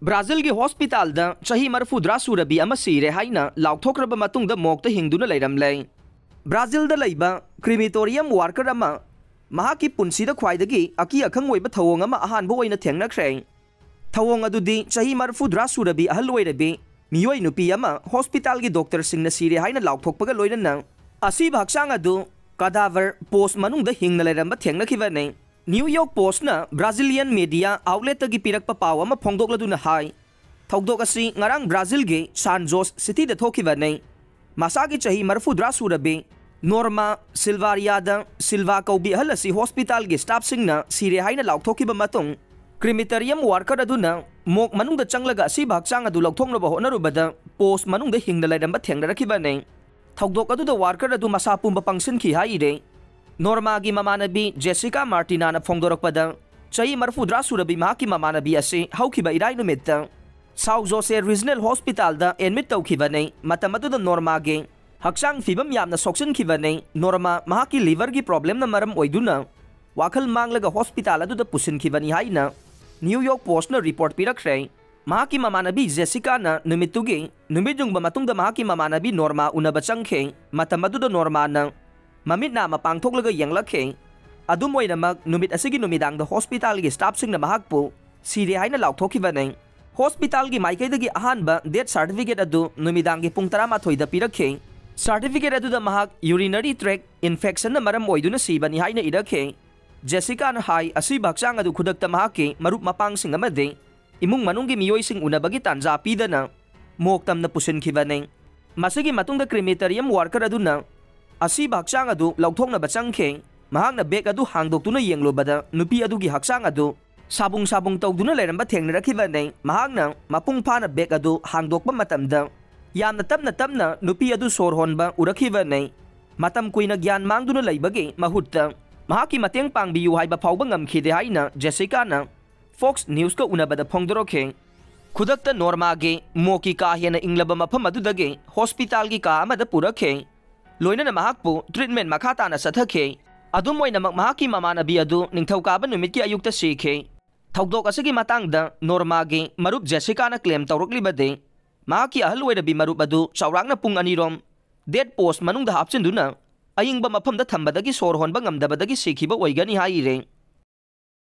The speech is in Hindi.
ब्राजिल की हॉस्पिटल चाही मरफुद्रा Surbhi सीरे हाइना लाउथोक्रब मतुंगदा Mokta हिंदुना लैरमले। Brazil crematorium worker महाकी पुंसीदा ख्वाइदगी अकी अखंग ओइबा थवोंग अमा अहानबा ओइना थेंगनख्रे। थवोंग अदुदी चाही मरफुद्रा सूरबी अहल ओइरबी मियोइ नुपी अमा हॉस्पिटल की डॉक्टर सिंगना सीरे हाइना लाउथोकपगा लोइनना असीबा हक्चांग अदु कदावर पोस्ट मनुंगदा हिंगना लैरमबा थेंगनखिबने। न्यूयॉर्क पोस्ट ना ब्राजिलियन मीडिया आउटलेट की पिरक्पा पाव अमा फोंगदोक्लदुना हाई थौदोक असी ngarang ब्राजिल के सान जोस सिटी दा थोखिबने। मसागी चाही मरफुद्रा सूरबी नोर्मा सिल्वारियादा सिल्वा कौबी अहल असी हॉस्पिटल के स्टाफ सिंगना सीरे हाइना लाउथोकिबा मतुंग क्रिमिटोरियम वार्कर अदुना मोक मनुंगदा चंगलगा असी भागचांग अदु लौथोंगनबा होनरुबदा पोस्ट मनुंगदा हिंगदा लैरमबा थेंगनरखिबने। थौदोक अदुदा वार्कर अदु मसा पुंबा पंगसिनखि हाइरे। नोर्मा की ममानबी जेसिका मार्टिना फोंदोरकपदा चाही मरफुद्रा सूरबी की ममानबी असी हौखिबा इराई नुमित्ता साउथ जोसे रीजनल हॉस्पिटल दा एडमिट तौखिबने। मतम अदुदा नोर्मा के हक्चांग फिबम यामना सोक्सनखिबने। नोर्मा की लीवर की प्रॉब्लम ना मरम ओइदुना वाखल मांगलगा हॉस्पिटल अदुदा पुसिनखिबनी हाइना न्यूयॉर्क पोस्ट ना रिपोर्ट पिरखरे। की ममानबी जेसिका ना नुमित्तुगी नुमिजुंगबा मतुंगदा की ममानबी नोर्मा उनबा चंखे। मतम अदुदा नोर्मा ना ममित नाम पांगथोक्लगा यंगलखे। अदुम ओइनमक नुमित असिगी नुमिदांगदा हॉस्पिटल की स्टाफ सिंगना महाकपु सीरे हाइना लाउथोखिबने। हॉस्पिटल की माइकैदगी अहानबा डेथ सर्टिफिकेट अदु नुमिदांगी पुंग 13 पिरखे। सर्टिफिकेट अदुदा महाक यूरिनरी ट्रैक्ट इन्फेक्शन ना मरम ओइदुना सीबनी हाइना इरखे। जेसिका ना हाई असी भागचांग अदु खुदक्ता महाके मरुप मपांगसिंग अमदे इमुंग मनुंगी मियोइसिंग उनबगी तांजा पीदना मोक्तमना पुसिनखिबने। मसिगी मतुंगदा क्रिमिटोरियम वार्कर अदुना असी भागचांग अदु लौथोंगनबा चंखे। महाकना बेग अदु हांगदोक्तुना येंगलोबदा नुपी अदुगी हक्चांग अदु साबुंग तौदुना लैरमबा थेंगनरखिबने। महाकना मपुंग फाना बेग अदु हांगदोक्पा मतमदा यामना तमना नुपी अदु सोर होनबा उरखिबने। मतम कुइना ज्ञान मांगदुना लैबगे महुत्ता महाकी मतेंग पांगबियु हाइबा फाउबा ngamखिदे हाइना जेसिकाना फॉक्स न्यूज का उनबदा फोंगदोरखे। खुदक्ता नोर्मागे मोकी का हेना इंग्लबा मफम अदुदगे हॉस्पिटल की का अमदा पुरखे। लोइनना महाकपु ट्रीटमेंट मखा ताना सथखे। अदुम ओइनमक महाकी ममानबी अदु निंगथौकाबा नुमितकी अयुक्ता सीखे। थौदोक असगी मतांगदा नोर्मागे मरुप जेसिकाना क्लेम तौरकलिबदे महाकी अहल ओइरबी मरुप अदु चौरांगना पुंग अनिरोम डेड पोस्ट मनुंगदा हापचिंदुना अयिंगबा मफमदा थंबदगी सोर होनबा ngamदबदगी सीखिबा ओइगनी हाइरे।